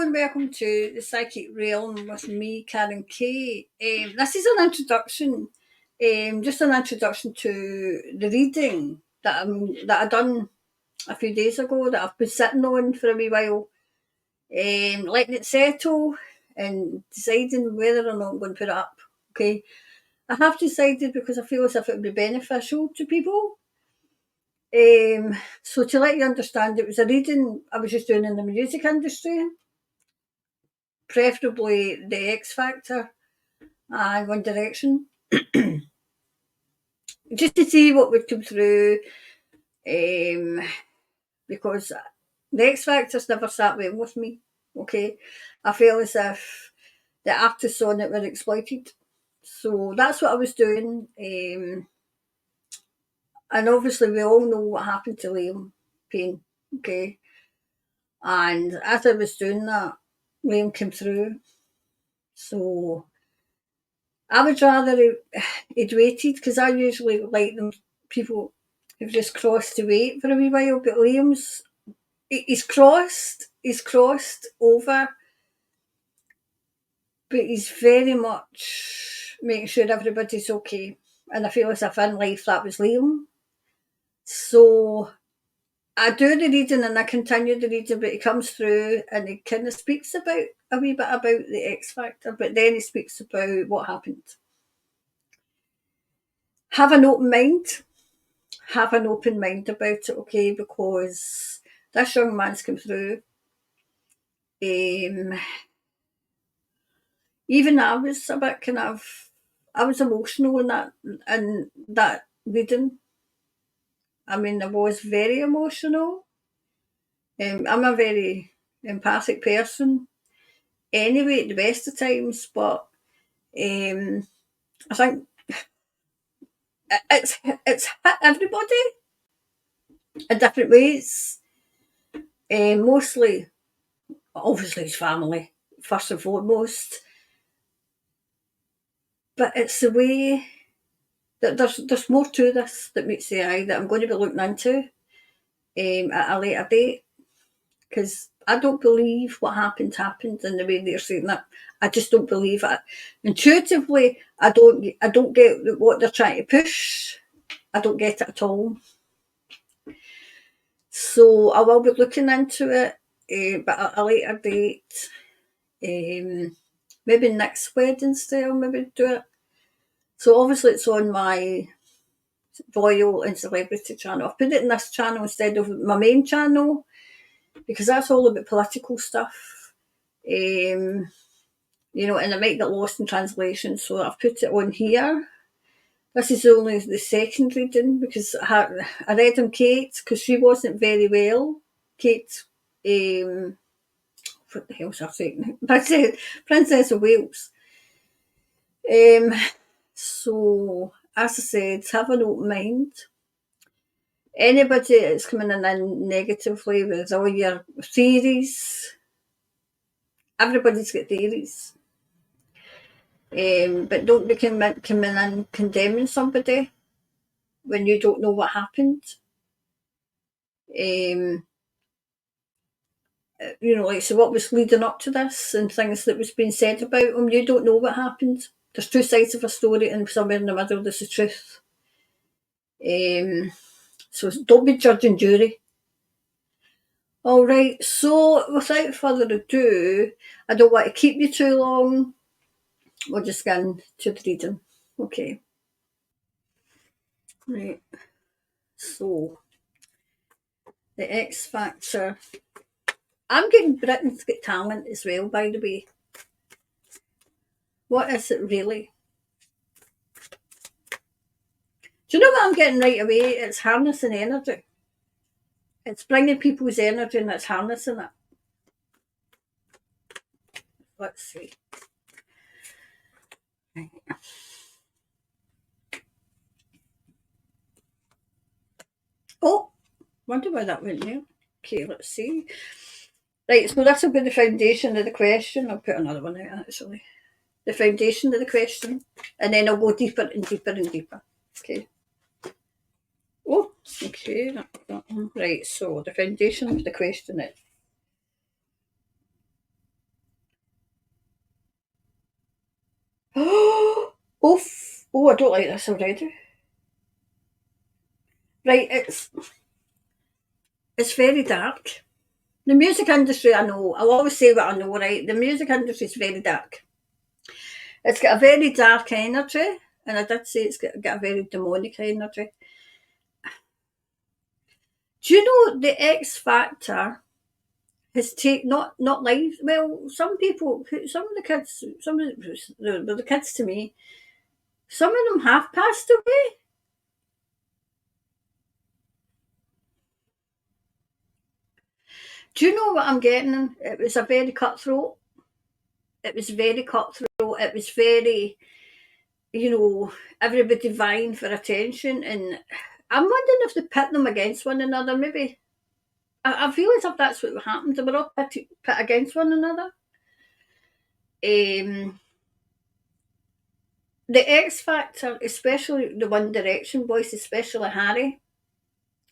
and welcome to the Psychic Realm with me, Karen Kay. This is an introduction, just an introduction to the reading that I done a few days ago that I've been sitting on for a wee while, letting it settle and deciding whether or not I'm going to put it up. Okay, I have decided because I feel as if it would be beneficial to people. So to let you understand, it was a reading I was just doing in the music industry, preferably the X Factor and One Direction, just to see what would come through. Because the X Factor's never sat well with me. Okay, I feel as if the artists on it were exploited, so that's what I was doing. And obviously, we all know what happened to Liam Payne. Okay, and as I was doing that, Liam came through. So I would rather he'd waited because I usually like them people who've just crossed to wait for a wee while. But Liam's he's crossed over, but he's very much making sure everybody's okay. And I feel as if in life that was Liam. So I do the reading and I continue the reading, but he comes through and he kind of speaks about a wee bit about the X Factor, but then he speaks about what happened. Have an open mind. Have an open mind about it, okay? Because this young man's come through. Even I was a bit I was emotional in that reading. I mean, I was very emotional. I'm a very empathic person anyway, at the best of times, but I think it's hit everybody in different ways. Mostly, obviously, his family first and foremost, but it's the way that there's more to this that meets the eye that I'm going to be looking into at a later date, because I don't believe what happened in the way they're saying that. I just don't believe it. Intuitively, I don't get what they're trying to push. I don't get it at all. So I will be looking into it, but at a later date. Maybe next Wednesday I'll maybe do it. So obviously it's on my Royal and Celebrity channel. I've put it in this channel instead of my main channel because that's all about political stuff. And it might get lost in translation, so I've put it on here. This is only the second reading because I read on Kate because she wasn't very well. Kate, what the hell's her saying? Princess of Wales. So, as I said, have an open mind. Anybody that's coming in negatively with all your theories, everybody's got theories. But don't be coming in condemning somebody when you don't know what happened. So what was leading up to this and things that was being said about him, you don't know what happened. There's two sides of a story and somewhere in the middle there's the truth. So don't be judge and jury. All right, so without further ado, I don't want to keep you too long. We'll just get into the reading. Okay. Right. So, the X Factor. I'm getting Britain's Got Talent as well, by the way. What is it really? Do you know what I'm getting right away? It's harnessing energy. It's bringing people's energy and it's harnessing it. Let's see. Right. Oh, wonder why that went there. Okay, let's see. Right, so this will be the foundation of the question. I'll put another one out actually. The foundation of the question, and then I'll go deeper and deeper and deeper. Okay. Oh, okay, that one. Right, so the foundation of the question is Oof. Oh, I don't like this already. Right, it's very dark. The music industry, I know. I'll always say what I know, right? The music industry is very dark. It's got a very dark energy, and I did say it's got a very demonic energy. Do you know the X Factor has taken not lives? Well, some people, some of the kids, some of the kids to me, some of them have passed away. Do you know what I'm getting? It was a very cutthroat. It was very cutthroat. It was very, everybody vying for attention. And I'm wondering if they pit them against one another. Maybe I feel as if that's what happened. They were all pit against one another. The X Factor, especially the One Direction boys, especially Harry,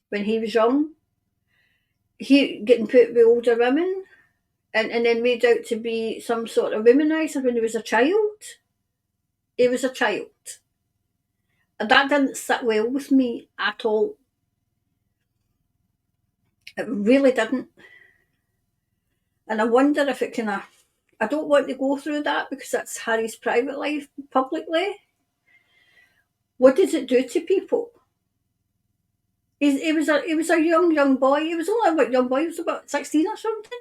when he was young, he getting put with older women and then made out to be some sort of womanizer when he was a child. He was a child. And that didn't sit well with me at all. It really didn't. And I wonder if it kind of, I don't want to go through that because that's Harry's private life publicly. What does it do to people? He was a young boy. He was only a young boy. He was about 16 or something.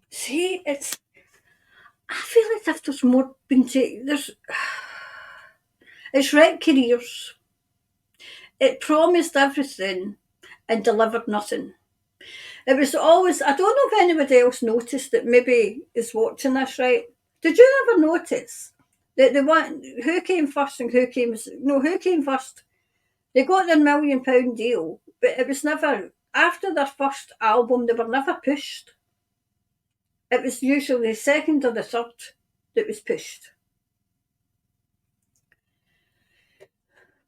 See, I feel as if there's more been taken. It's wrecked careers. It promised everything and delivered nothing. It was always, I don't know if anybody else noticed that maybe is watching this, right? Did you ever notice that the one, who came first and who came first? They got their £1 million deal, but it was never, after their first album, they were never pushed. It was usually the second or the third that was pushed.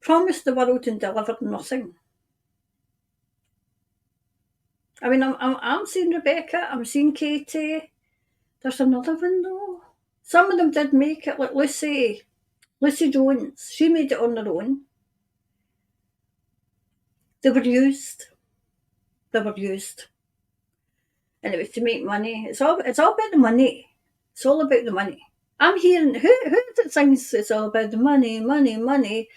Promised the world and delivered nothing. I mean, I'm seeing Rebecca, I'm seeing Katie. There's another one though. Some of them did make it, like Lucy Jones. She made it on her own. They were used. They were used. And it was to make money. It's all about the money. It's all about the money. I'm hearing who is it sings it's all about the money, money, money.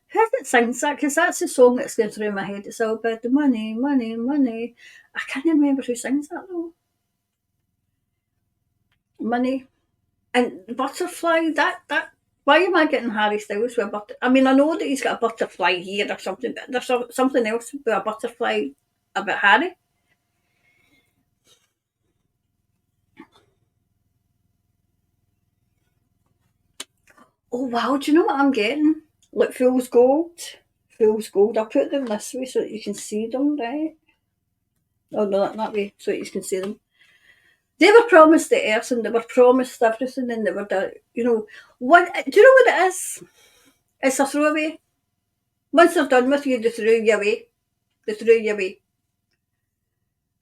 Who is it sings that? Because that's the song that's going through my head. It's all about the money, money, money. I can't remember who sings that though. Money. And butterfly, that why am I getting Harry Styles with a butterfly? I mean, I know that he's got a butterfly here or something, but there's something else with a butterfly about Harry. Oh wow, do you know what I'm getting? Like fool's gold. Fool's gold. I'll put them this way so that you can see them, right? Oh no, that way, so that you can see them. They were promised the earth and they were promised everything and they were what do you know what it is? It's a throwaway. Once they're done with you, they threw you away. They threw you away.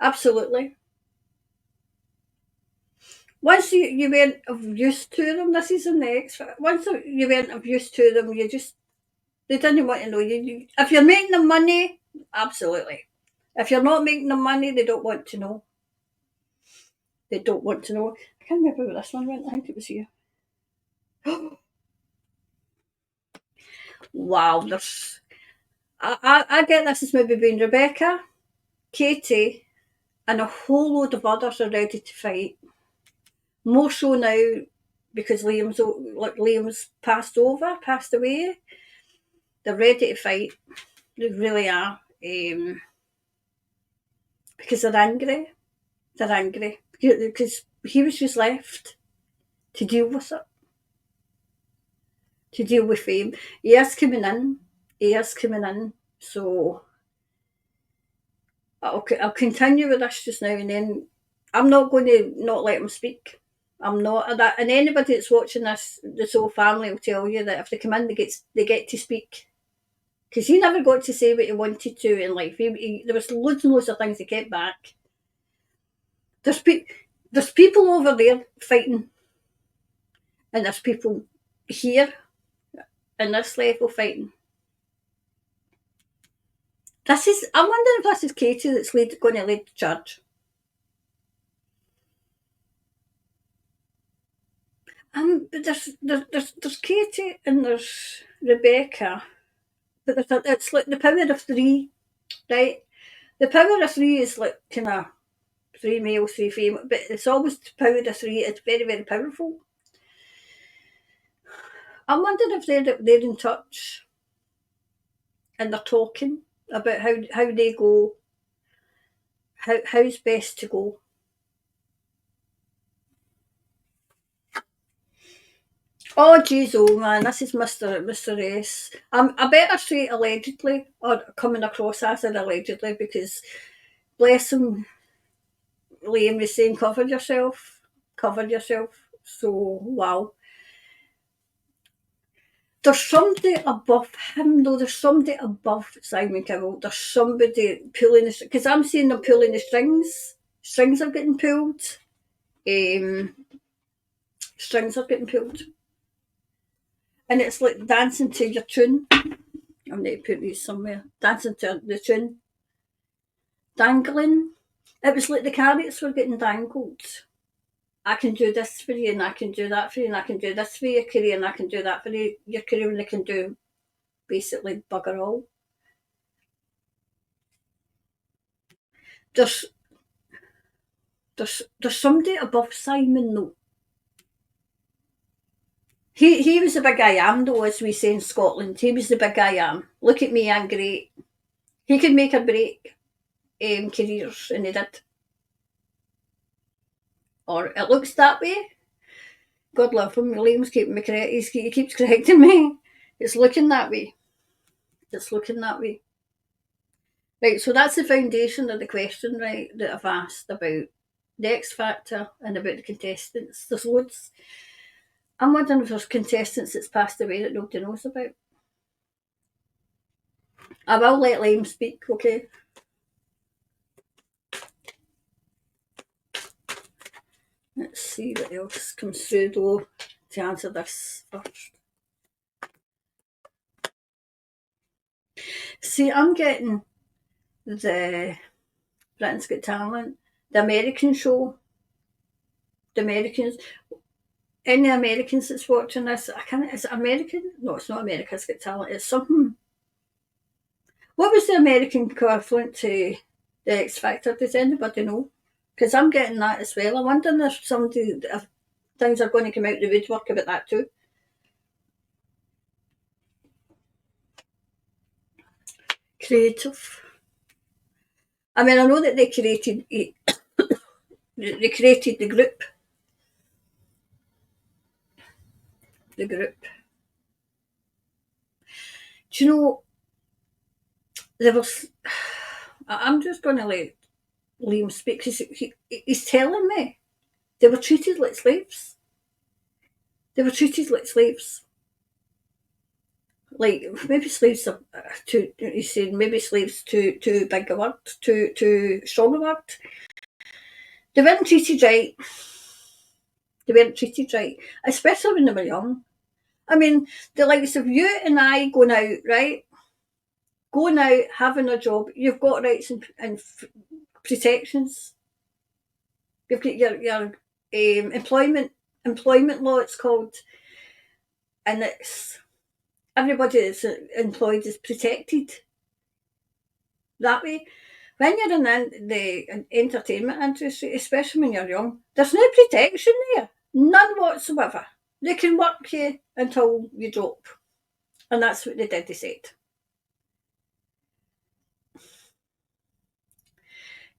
Absolutely. Once you weren't of use to them, this is the next. Once you weren't of use to them, they didn't want to know you. If you're making them money, absolutely. If you're not making them money, they don't want to know. They don't want to know. I can't remember where this one went. I think it was here. Wow, there's. I get this as maybe being Rebecca, Katie, and a whole load of others are ready to fight. More so now because Liam's passed away. They're ready to fight. They really are. Because they're angry. They're angry. Because he was just left to deal with it. To deal with fame. He is coming in. He is coming in. So I'll continue with this just now and then. I'm not going to not let him speak. I'm not that, and anybody that's watching this whole family will tell you that if they come in, they get to speak because he never got to say what he wanted to in life. There was loads and loads of things he kept back. there's people over there fighting, and there's people here in this level fighting. I'm wondering if this is Katie that's going to lead the charge. But there's Katie and there's Rebecca, but it's like the power of three, right? The power of three is like kind of three male, three female, but it's always the power of three. It's very, very powerful. I'm wondering if they're in touch and they're talking about how they go, how's best to go. Oh jeez, oh man, this is Mr. S. I better say allegedly, or coming across as an allegedly, because bless him, Liam was saying cover yourself. So wow. There's somebody above him though, there's somebody above Simon Cowell. There's somebody pulling the because I'm seeing them pulling the strings. Strings are getting pulled. Um Strings are getting pulled. And it's like dancing to your tune. I'm going to put these somewhere. Dancing to the tune. Dangling. It was like the carrots were getting dangled. I can do this for you, and I can do that for you, and I can do this for your career, and I can do that for your career, and they can do basically bugger all. There's somebody above Simon though. He was the big I am though, as we say in Scotland. He was the big I am. Look at me, I'm great. He could make or break careers, and he did. Or it looks that way. God love him. Liam's keeping me he keeps correcting me. It's looking that way. It's looking that way. Right, so that's the foundation of the question, right, that I've asked about the X Factor and about the contestants. There's loads. I'm wondering if there's contestants that's passed away that nobody knows about. I will let Liam speak, okay? Let's see what else comes through though to answer this first. See, I'm getting the Britain's Got Talent, the American show, the Americans. Any Americans that's watching this, I can't. Is it American? No, it's not America's Got Talent. It's something. What was the American equivalent to the X Factor? Does anybody know? Because I'm getting that as well. I'm wondering if if things are going to come out the woodwork about that too. Creative. I mean, I know that they created the group. The group. Do you know, there was. I'm just going to let Liam speak because he's telling me they were treated like slaves. They were treated like slaves. Like maybe slaves are too. He's saying maybe slaves too big a word, too strong a word. They weren't treated right. They weren't treated right, especially when they were young. I mean, the likes of you and I going out, right? Going out, having a job, you've got rights and protections. You've got your employment law, it's called, and it's everybody that's employed is protected that way. When you're in the entertainment industry, especially when you're young, there's no protection there, none whatsoever. They can work you until you drop, and that's what they did. They said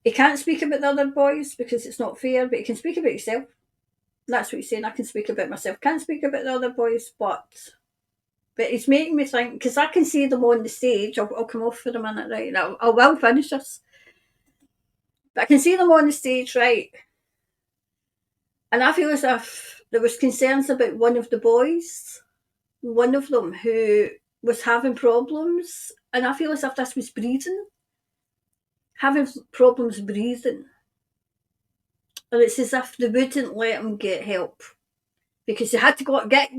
he can't speak about the other boys because it's not fair, but he can speak about himself. That's what he's saying. I can speak about myself. Can't speak about the other boys, but it's making me think because I can see them on the stage. I'll come off for a minute, right? I will finish this, but I can see them on the stage, right? And I feel as if there was concerns about one of the boys, one of them who was having problems, and I feel as if this was breathing, having problems breathing. And it's as if they wouldn't let him get help because they had to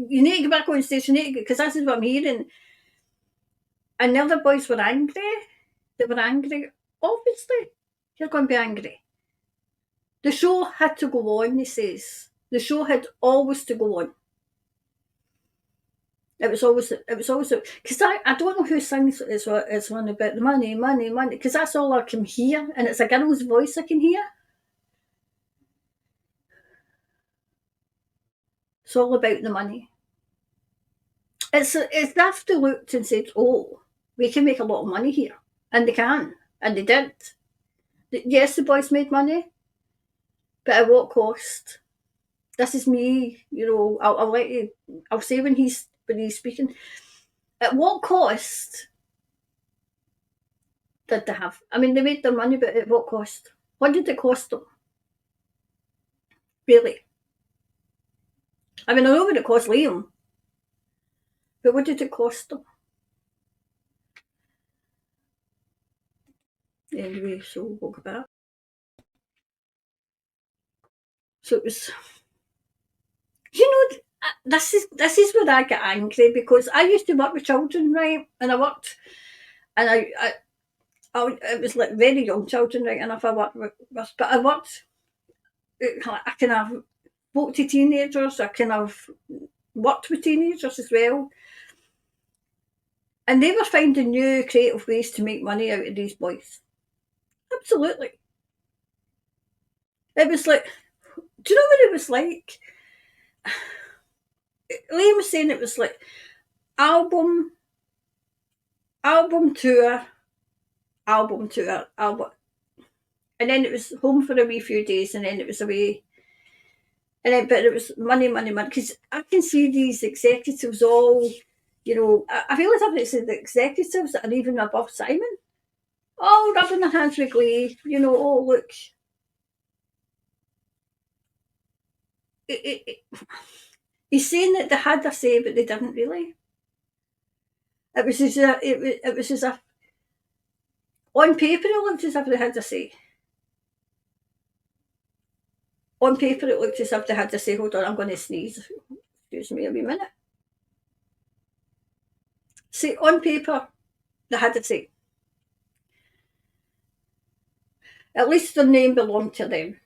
you need to go back on stage, because this is what I'm hearing. And the other boys were angry. They were angry. Obviously, you're going to be angry. The show had to go on, he says. The show had always to go on. It was always, because I don't know who sings it's one about the money, money, money, because that's all I can hear, and it's a girl's voice I can hear. It's all about the money. It's if they looked and said, oh, we can make a lot of money here. And they can. And they did. Yes, the boys made money, but at what cost? This is me, I'll let you, I'll say when he's speaking. At what cost did they have? I mean, they made their money, but at what cost? What did it cost them? Really? I mean, I know what it cost Liam, but what did it cost them? Anyway, so we'll go back. So it was, this is where I get angry, because I used to work with children, right? And I worked, and it was like very young children, right? And if I worked with, but I worked, I can have spoke to teenagers, I can have worked with teenagers as well. And they were finding new creative ways to make money out of these boys. Absolutely. It was like, do you know what it was like? Liam was saying it was like album, album tour, album tour, album. And then it was home for a wee few days, and then it was away. And then, but it was money, money, money. Because I can see these executives all, I feel as if it's the executives that are even above Simon. All rubbing their hands with glee, oh, look. He's saying that they had a say, but they didn't really. It was as if, it was as if, on paper, it looked as if they had a say. On paper, it looked as if they had to say, hold on, I'm going to sneeze. Excuse me a wee minute. See, on paper, they had to say. At least their name belonged to them.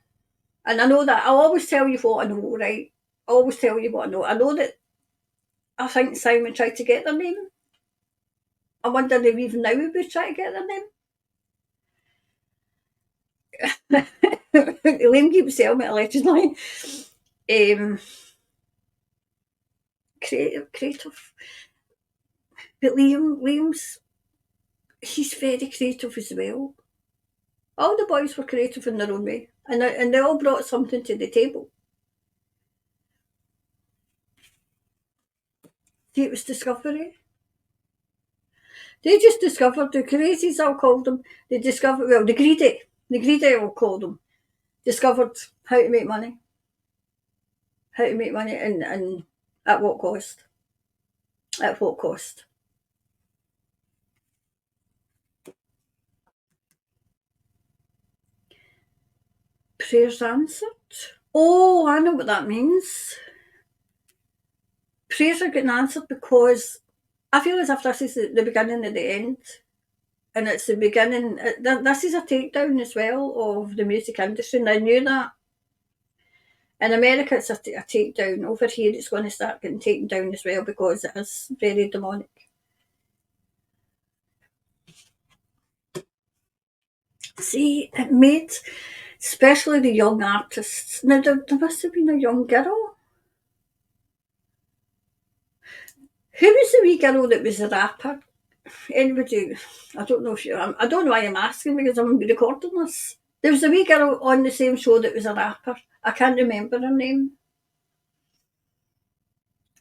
And I know that. I'll always tell you what I know, right? I always tell you what I know. I know that I think Simon tried to get their name. I wonder if even now we would try to get their name. Liam keeps telling me allegedly. Creative. But he's very creative as well. All the boys were creative in their own way, and they all brought something to the table. See, it was discovery. They just discovered, the crazies, I'll call them, they discovered, well, the greedy I'll call them, discovered how to make money. How to make money, and at what cost? At what cost? Prayers answered? Oh, I know what that means. Prayers are getting answered because I feel as if this is the beginning of the end. And it's the beginning. This is a takedown as well of the music industry, and I knew that. In America, it's a takedown. Over here, it's going to start getting taken down as well, because it is very demonic. See, it made, especially the young artists. Now, there must have been a young girl. Who was the wee girl that was a rapper? Anybody? I don't know if you. I don't know why I'm asking, because I'm recording this. There was a wee girl on the same show that was a rapper. I can't remember her name.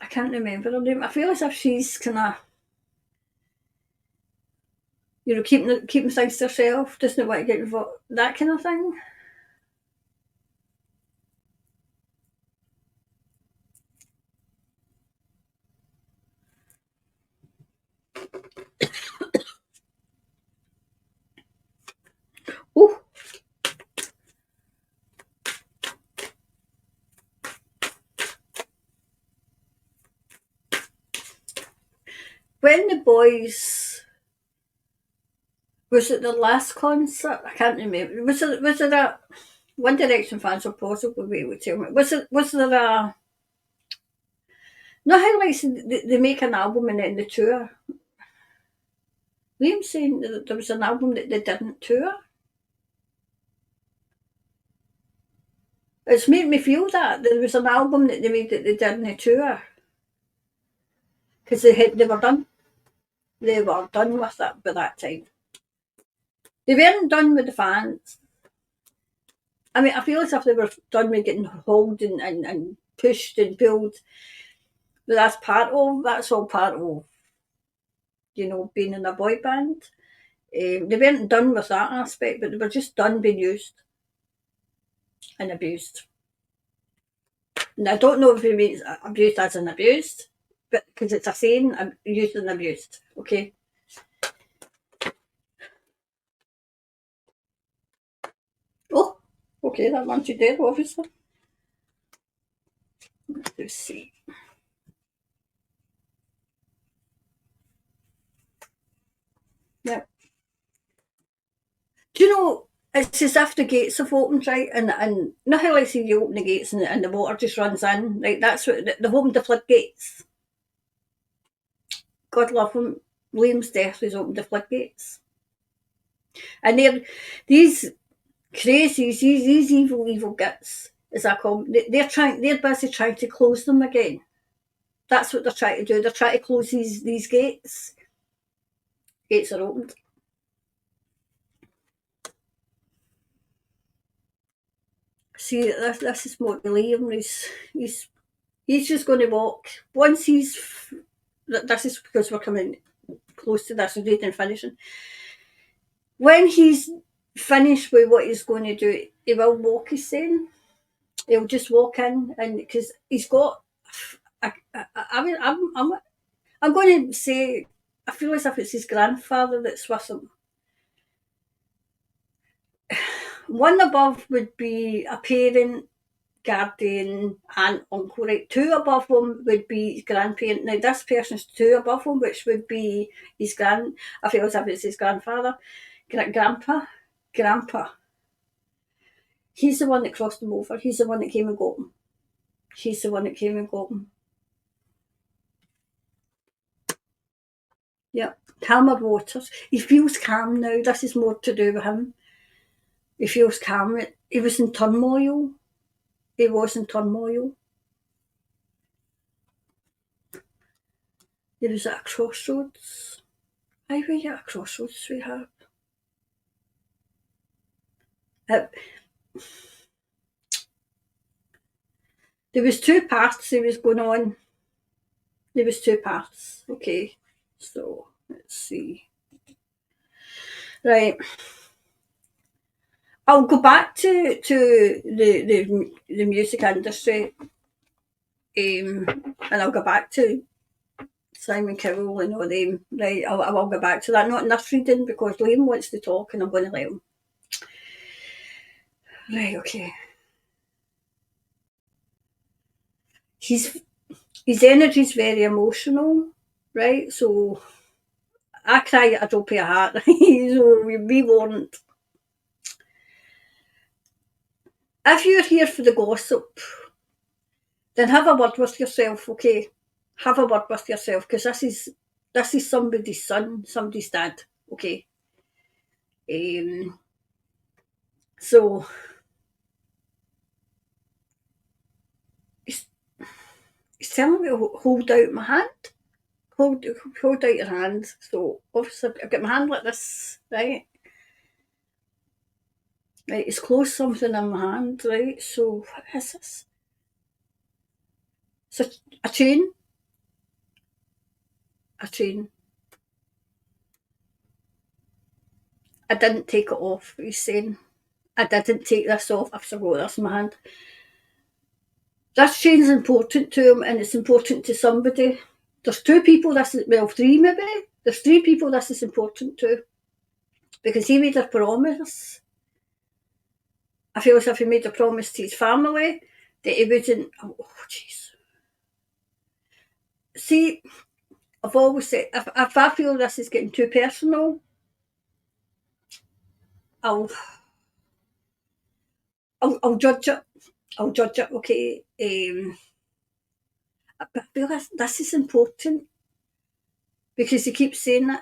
I can't remember her name. I feel as if she's kind of, keeping things to herself, doesn't want to get involved, that kind of thing. Oh, when the boys, was it the last concert? I can't remember. Was it a One Direction fans will possibly be able to tell me. Was there a, no, how like they make an album and then they tour? Liam saying that there was an album that they didn't tour. It's made me feel that there was an album that they made that they didn't tour because they were done. They were done with it by that time. They weren't done with the fans. I mean, I feel as if they were done with getting hauled and pushed and pulled. But that's all part of, being in a boy band. They weren't done with that aspect, but they were just done being used and abused. And I don't know if it means abused as in abused, but because it's a saying, used and abused. Okay. Oh, okay, that one's you dead, obviously. Let's see. Yeah. Do you know, it's as if the gates have opened, right? And not how I see you open the gates and the water just runs in. Right, that's what they've opened the floodgates. God love him. Liam's death has opened the floodgates. And these crazies, these evil gits, as I call them, they're busy trying to close them again. That's what they're trying to do. They're trying to close these gates. Gates are opened. See, this is what Liam. He's just going to walk. Once this is because we're coming close to this and reading finishing. When he's finished with what he's going to do, he will walk. He's saying he'll just walk in, and because he's got. I'm going to say, I feel as if it's his grandfather that's with him. One above would be a parent, guardian, aunt, uncle, right? Two above him would be his grandparent. Now, this person's two above him, which would be I feel as if it's his grandfather, grandpa. He's the one that crossed him over. He's the one that came and got him. He's the one that came and got him. Yeah. Calmer waters. He feels calm now. This is more to do with him. He feels calm. He was in turmoil. He was in turmoil. He was at a crossroads. Why were you at a crossroads, sweetheart? There was two paths he was going on. There was two paths. Okay. So let's see. Right. I'll go back to the music industry, and I'll go back to Simon Cowell and all them. Right, I will go back to that. Not enough reading because Liam wants to talk, and I'm going to let him. Right, okay. His energy's very emotional, right? So I cry at a drop of a hat. So we won't. If you're here for the gossip, then have a word with yourself, okay? Have a word with yourself because this is somebody's son, somebody's dad, okay? So he's, he's telling me to hold out my hand. Hold out your hand. So obviously I've got my hand like this, right? Right, it's close something in my hand, right? So what is this? It's a chain. A chain. I didn't take it off, he's saying. I didn't take this off. I've still got this in my hand. This chain's important to him and it's important to somebody. There's two people three maybe. There's three people this is important to. Because he made a promise. I feel as if he made a promise to his family that he wouldn't. Oh, jeez. See, I've always said, if I feel this is getting too personal, I'll I'll judge it. I'll judge it. Okay. But I feel this is important because he keeps saying it.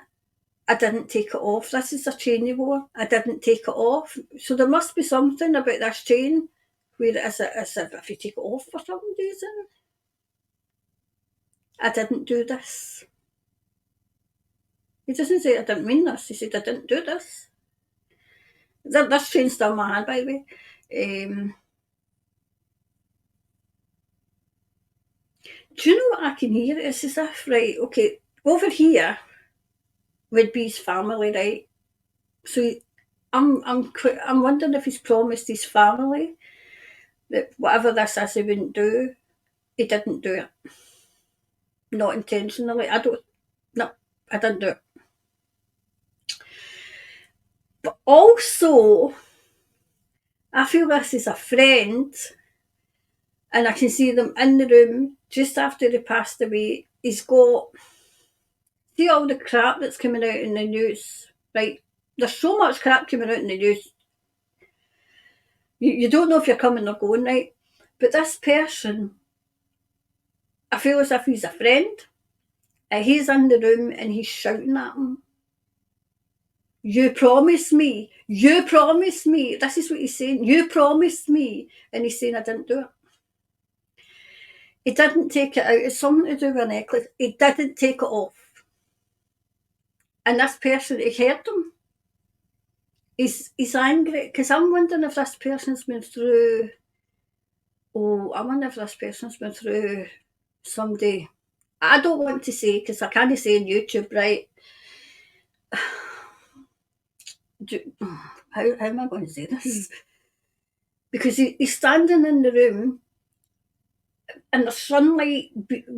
I didn't take it off. This is a chain you wore. I didn't take it off. So there must be something about this chain where it is as if you take it off for some reason. I didn't do this. He doesn't say I didn't mean this. He said I didn't do this. This chain's still in my hand, by the way. Do you know what I can hear? It's as if, right, okay, over here would be his family, right? So I'm wondering if he's promised his family that whatever this is he wouldn't do, he didn't do it. Not intentionally. No, I didn't do it. But also, I feel this is a friend, and I can see them in the room just after they passed away. He's got, see all the crap that's coming out in the news, right? There's so much crap coming out in the news. You don't know if you're coming or going, right? But this person, I feel as if he's a friend, and he's in the room and he's shouting at him. You promised me. You promised me. This is what he's saying. You promised me. And he's saying, I didn't do it. He didn't take it out. It's something to do with a necklace. He didn't take it off. And this person, he heard him. He's angry. Because I'm wondering if this person's been through, I wonder if this person's been through somebody. I don't want to say, because I can't say on YouTube, right? How am I going to say this? Because he's standing in the room and the sunlight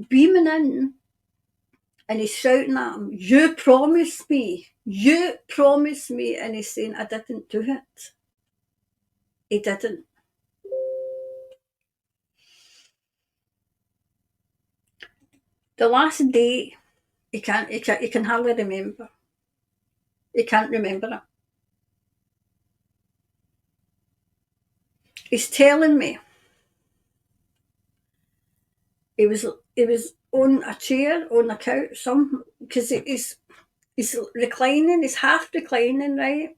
beaming in, and he's shouting at him, you promised me, you promised me, and he's saying, I didn't do it. He didn't. The last day, he can hardly remember. He can't remember it. He's telling me he was on a chair, on a couch, something, because he's reclining, he's half reclining, right?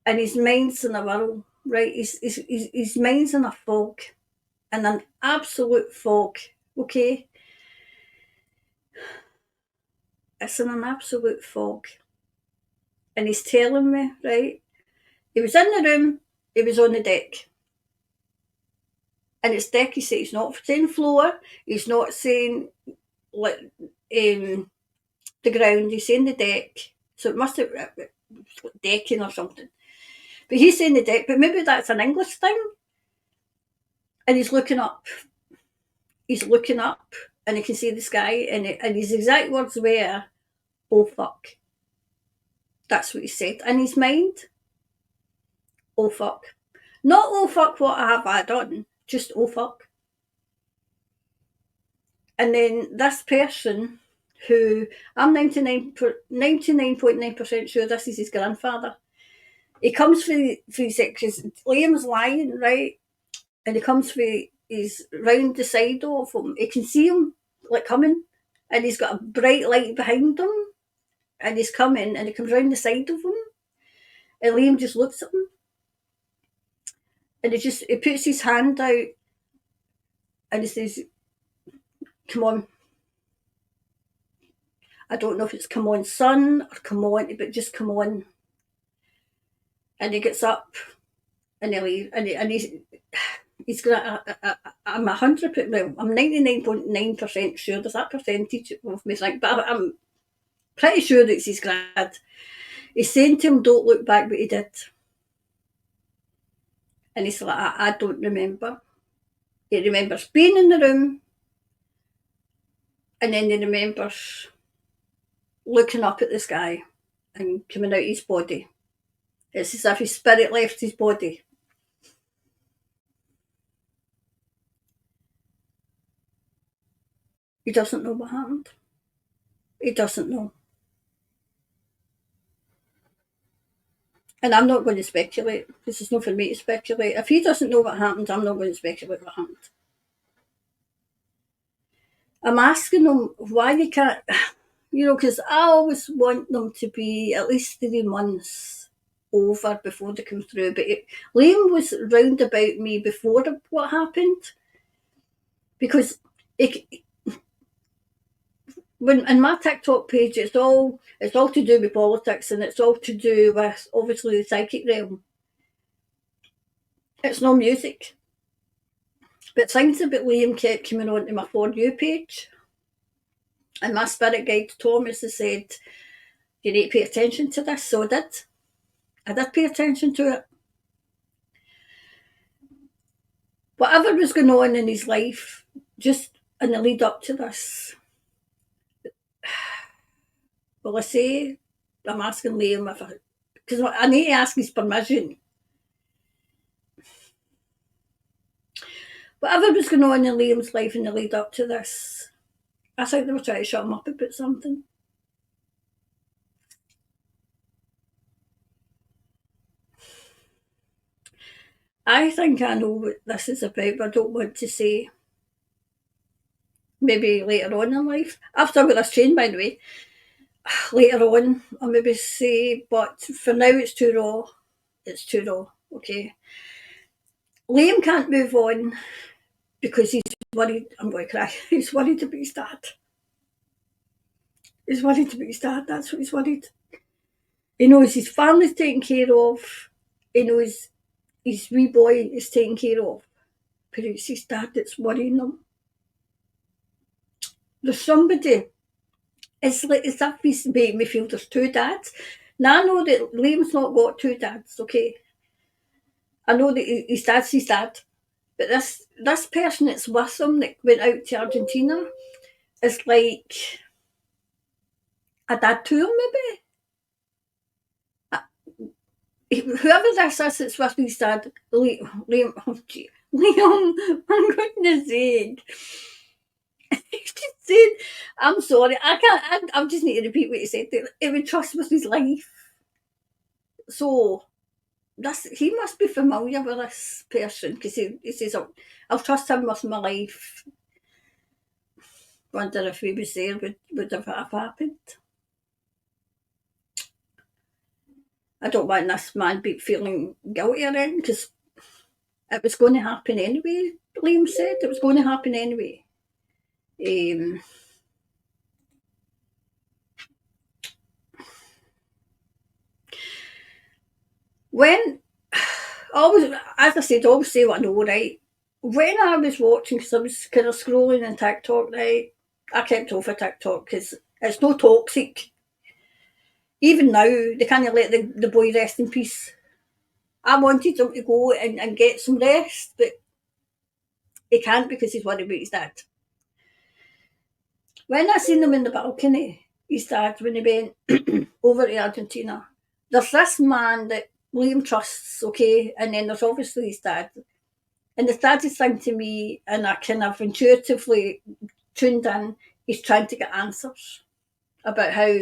And his mind's in a whirl, right? His mind's in a fog, in an absolute fog, okay? It's in an absolute fog. And he's telling me, right? He was in the room, he was on the deck. And it's deck, he said, he's not saying floor, he's not saying like the ground, he's saying the deck. So it must have decking or something. But he's saying the deck, but maybe that's an English thing. And he's looking up. He's looking up and he can see the sky, and his exact words were, oh fuck. That's what he said in his mind. Oh fuck. Not oh fuck, what have I done? Just oh fuck. And then this person, who I'm 99.9% sure this is his grandfather. He comes for his, because Liam's lying, right? And he comes for he's round the side of him. He can see him like coming, and he's got a bright light behind him, and he's coming, and he comes round the side of him, and Liam just looks at him, and he puts his hand out, and he says, "Come on." I don't know if it's "come on, son," or "come on," but just "come on." And he gets up, and he leaves, and he's got I'm 100%, well, I'm 99.9% sure there's that percentage of me think, but I'm pretty sure that it's his grad. He's saying to him, don't look back, but he did. And he's like, I don't remember. He remembers being in the room, and then he remembers looking up at the sky and coming out his body. It's as if his spirit left his body. He doesn't know what happened. He doesn't know. And I'm not going to speculate, because it's not for me to speculate. If he doesn't know what happened, I'm not going to speculate what happened. I'm asking them why they can't, because I always want them to be at least 3 months over before they come through. But Liam was round about me before what happened, because when in my TikTok page, it's all to do with politics, and it's all to do with obviously the psychic realm. It's no music. But things about Liam kept coming onto my For You page. And my spirit guide Thomas has said, you need to pay attention to this. So I did. I did pay attention to it. Whatever was going on in his life, just in the lead up to this, will I say, I'm asking Liam because I need to ask his permission. Whatever was going on in Liam's life in the lead up to this, I think they were trying to shut him up about something. I think I know what this is about, but I don't want to say. Maybe later on in life. I've still got this chain, by the way. Later on, I'll maybe say, but for now it's too raw. It's too raw, okay? Liam can't move on because he's worried. I'm going to cry. He's worried about his dad. He's worried about his dad. That's what he's worried. He knows his family's taken care of. He knows his wee boy is taken care of. But it's his dad that's worrying him. There's somebody. It's like as if he's making me feel there's two dads. Now I know that Liam's not got two dads, okay? I know that his dad's his dad. But this person that's with him that went out to Argentina is like a dad to him, maybe. Whoever this is that's with his dad, Liam, oh gee, Liam, for goodness sake. He just said, I'm sorry, I just need to repeat what he said. He would trust with his life. So, he must be familiar with this person, because he says, I'll trust him with my life. Wonder if he was there, would have happened. I don't want this man be feeling guilty or anything, because it was going to happen anyway, Liam said. It was going to happen anyway. When, always, as I said, always say what I know, right? When I was watching, because I was kind of scrolling on TikTok, right? I kept off of TikTok because it's no toxic. Even now, they can't let the boy rest in peace. I wanted him to go and get some rest, but he can't because he's worried about his dad. When I seen him in the balcony, his dad, when he went over to Argentina, there's this man that Liam trusts, okay, and then there's obviously his dad. And the saddest thing to me, and I kind of intuitively tuned in, he's trying to get answers about how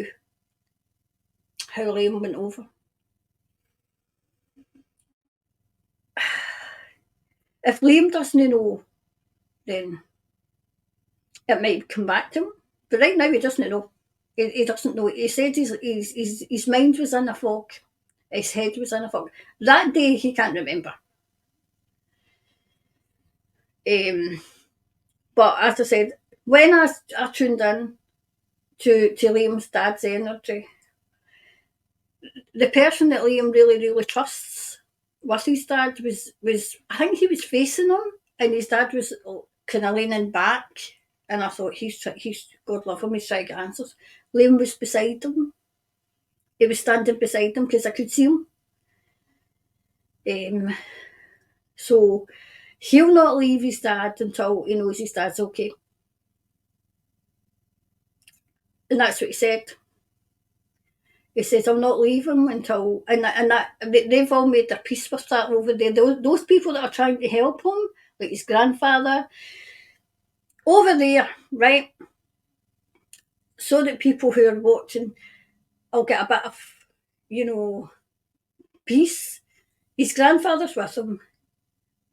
Liam went over. If Liam doesn't know, then it might come back to him. But right now he doesn't know. He doesn't know. He said his mind was in a fog. His head was in a fog. That day he can't remember. But as I said, when I tuned in to Liam's dad's energy, the person that Liam really, really trusts with his dad was I think he was facing him, and his dad was kind of leaning back, and I thought he's God love him, he's trying to get answers. Liam was beside him. He was standing beside him because I could see him. So he'll not leave his dad until he knows his dad's okay. And that's what he said. He says, I'll not leave him until, and that they've all made their peace with that over there. Those people that are trying to help him, like his grandfather, over there, right? so that people who are watching will get a bit of, peace. His grandfather's with him.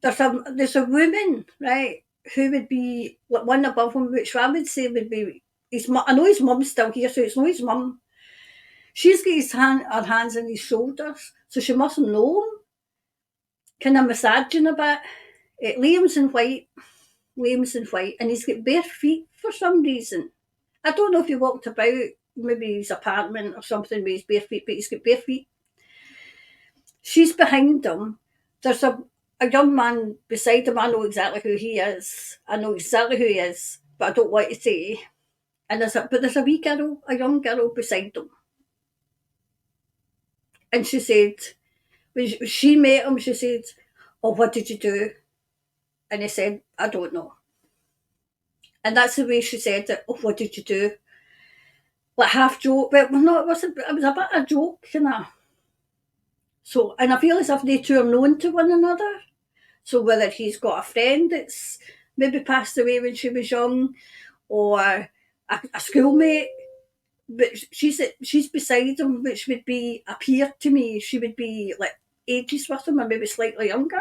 There's a woman, right, who would be like one above him, which I would say would be his mum. I know his mum's still here, so it's not his mum. She's got her hands on his shoulders, so she mustn't know him. Kind of massaging a bit. Liam's in white. Liam's in white, and he's got bare feet for some reason. I don't know if he walked about, maybe his apartment or something with his bare feet, but he's got bare feet. She's behind him. There's a young man beside him. I know exactly who he is. I know exactly who he is, but I don't want to say. And there's a wee girl, a young girl beside him. And she said, when she met him, she said, "Oh, what did you do?" And he said, "I don't know." And that's the way she said it. "Oh, what did you do?" Like half joke, but no, it wasn't. It was a bit of a joke, So, and I feel as if they two are known to one another. So whether he's got a friend that's maybe passed away when she was young, or a schoolmate, but she's beside him, which would appear to me she would be like ages with him, or maybe slightly younger.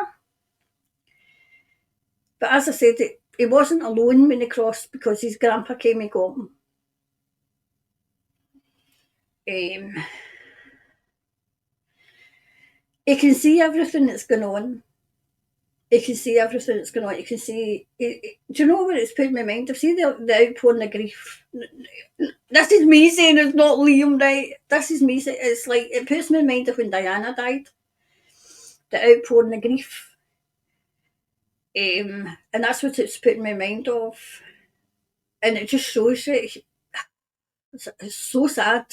But as I said, he wasn't alone when he crossed because his grandpa came and got him. He can see everything that's going on. He can see everything that's going on. You can see. Do you know what it's put in my mind? I've seen the outpouring of grief. This is me saying it's not Liam, right? This is me saying it's like it puts me in mind of when Diana died. The outpouring of grief. And that's what it's put in my mind of. And it just shows you it's so sad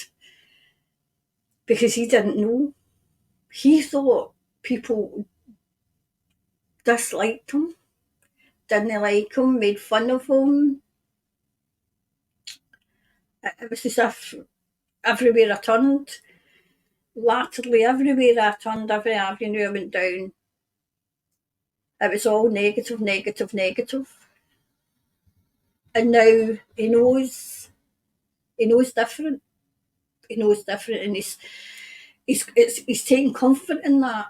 because he didn't know. He thought people disliked him, didn't like him, made fun of him. It was as if everywhere I turned, latterly everywhere I turned, every avenue I went down, it was all negative, negative, negative. And now he knows different. He knows different, and he's taking comfort in that.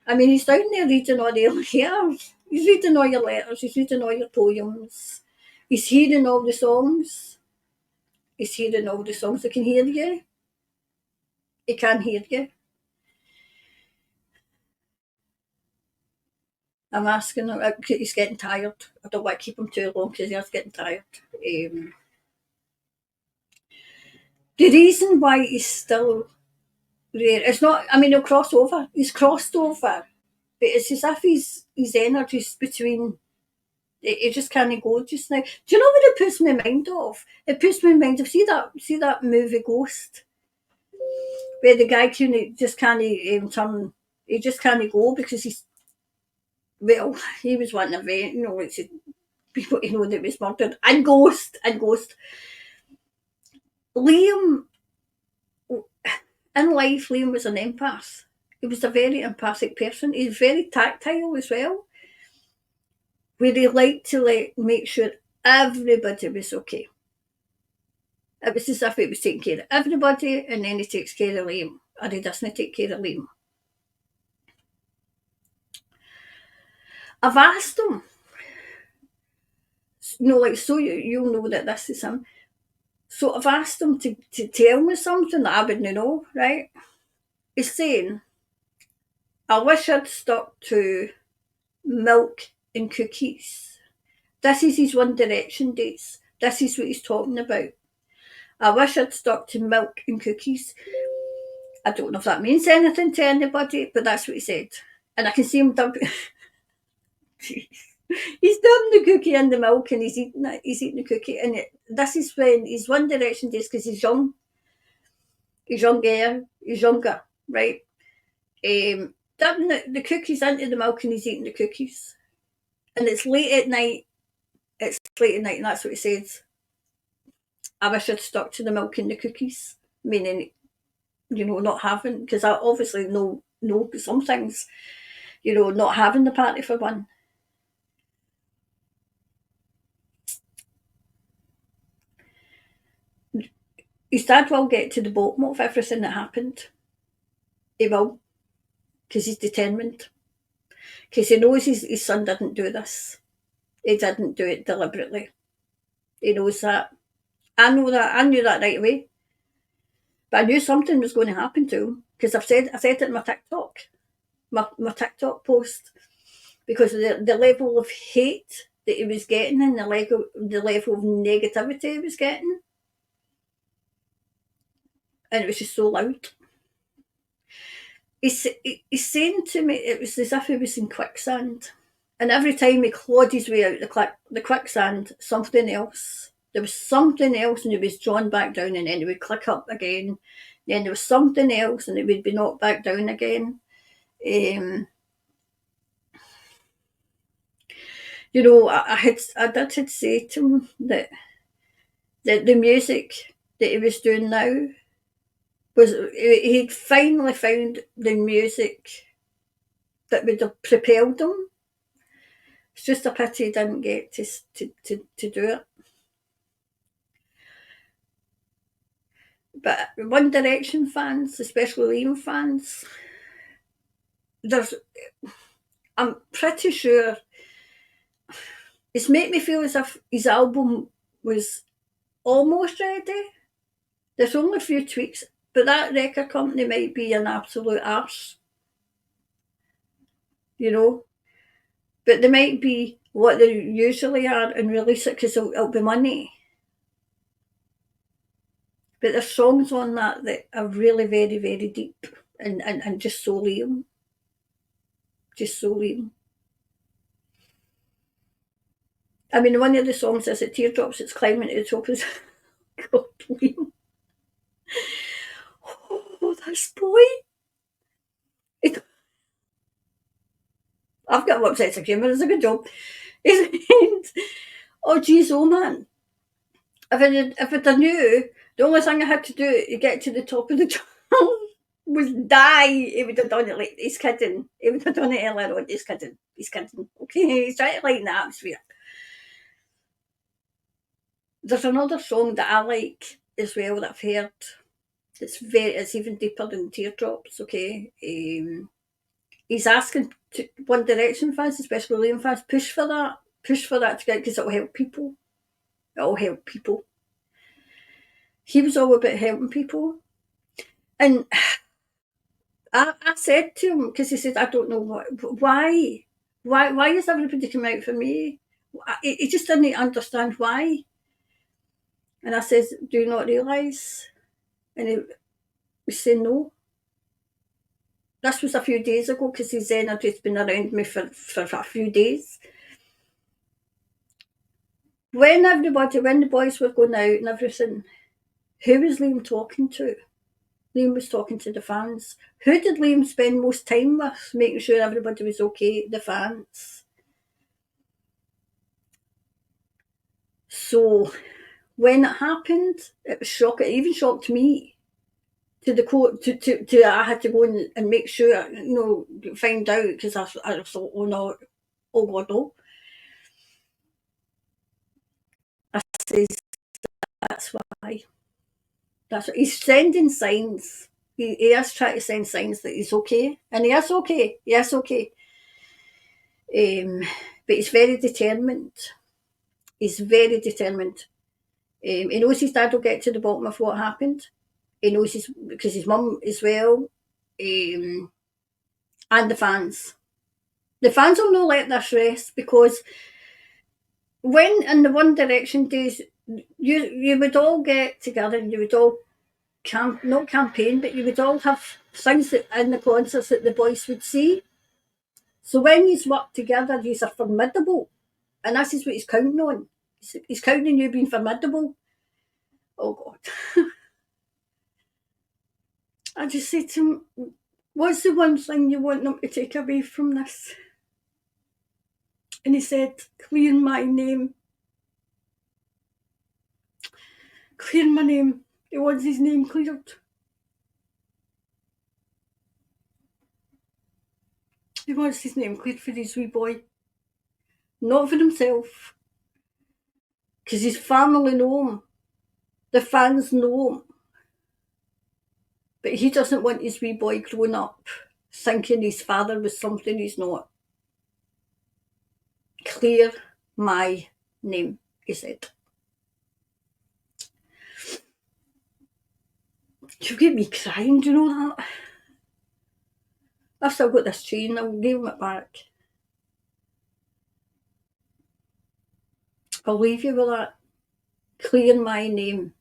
I mean, he's down there reading all your letters. He's reading all your letters. He's reading all your poems. He's hearing all the songs. He's hearing all the songs. He can hear you. He can hear you. I'm asking him. He's getting tired. I don't want to keep him too long because he's getting tired. The reason why he's still there, it's not. I mean, he'll cross over. He's crossed over, but it's as if his energy's between. It just can't go just now. Do you know what it puts me in mind of? It puts me in mind of see that movie Ghost, where the guy just can't turn. He just can't go because he was wanting a event, it's people that he was murdered, and Ghost. Liam in life, Liam was an empath. He was a very empathic person. He's very tactile as well, where he liked to make sure everybody was okay. It was as if he was taking care of everybody, and then he takes care of Liam, or he doesn't take care of Liam. I've asked him, so you'll know that this is him. So I've asked him to tell me something that I wouldn't know, right? He's saying, "I wish I'd stuck to milk and cookies." This is his One Direction dates. This is what he's talking about. "I wish I'd stuck to milk and cookies." I don't know if that means anything to anybody, but that's what he said. And I can see him dumping. He's dumping the cookie in the milk and he's eating it. He's eating the cookie. And this is when he's One Direction days because he's young. He's younger, right? Dipping the cookies into the milk and he's eating the cookies. And it's late at night. And that's what he says. "I wish I'd stuck to the milk and the cookies." Meaning, not having, because I obviously know some things, not having the party for one. his dad will get to the bottom of everything that happened. He will, because he's determined. Because he knows his son didn't do this. He didn't do it deliberately. He knows that. I know that. I knew that right away. But I knew something was going to happen to him because I said it in my TikTok, my TikTok post, because of the level of hate that he was getting and the level of negativity he was getting, and it was just so loud. He's saying to me it was as if he was in quicksand, and every time he clawed his way out the quicksand, something else. There was something else, and he was drawn back down, and then he would click up again. Then there was something else, and it would be knocked back down again. You know, I did say to him that the music that he was doing now was, he'd finally found the music that would have propelled him. It's just a pity he didn't get to do it. But One Direction fans, especially Liam fans, I'm pretty sure it's made me feel as if his album was almost ready. There's only a few tweaks, but that record company might be an absolute arse, you know. But they might be what they usually are and release it because it'll be money. But there's songs on that are really very, very deep and just so Liam. Just so Liam. I mean, one of the songs is at Teardrops, it's climbing to the top of God, Liam. Oh, this boy. I've got a sense of humour, it's a good job. Oh, geez, oh man. If I'd knew the only thing I had to do to get to the top of the tunnel was die, he would have done it. Like, he's kidding. He would have done it earlier on. He's kidding. He's kidding. Okay, he's trying to lighten the atmosphere. There's another song that I like as well that I've heard. It's even deeper than Teardrops. Okay, he's asking One Direction fans, especially Liam fans, push for that to get, because it'll help people. It'll help people. He was all about helping people, and I said to him, because he said, "I don't know why is everybody coming out for me?" He just didn't understand why, and I says, "Do you not realise?" And he was saying, "No." This was a few days ago, because his energy's been around me for a few days. When the boys were going out and everything, who was Liam talking to? Liam was talking to the fans. Who did Liam spend most time with, making sure everybody was okay? The fans. So when it happened, it was shocking. It even shocked me to the court. To I had to go and make sure, find out, because I thought, oh no, oh God, no. I says, that's why. That's what he's sending signs. He is trying to send signs that he's okay, and he is okay. He is okay. But he's very determined. He's very determined. He knows his dad will get to the bottom of what happened. He knows because his mum as well, and the fans. The fans will not let this rest, because when in the One Direction days, you would all get together and you would all not campaign, but you would all have things in the concerts that the boys would see. So when you work together, you are formidable, and this is what he's counting on. He's counting on you being formidable. Oh God. I just said to him, what's the one thing you want them to take away from this? And he said, clear my name. Clear my name. He wants his name cleared. He wants his name cleared for his wee boy. Not for himself. Because his family know him. The fans know him. But he doesn't want his wee boy growing up thinking his father was something he's not. Clear my name, he said. She'll get me crying, do you know that? I've still got this chain, I'll give him it back. I'll leave you with that. Clear my name.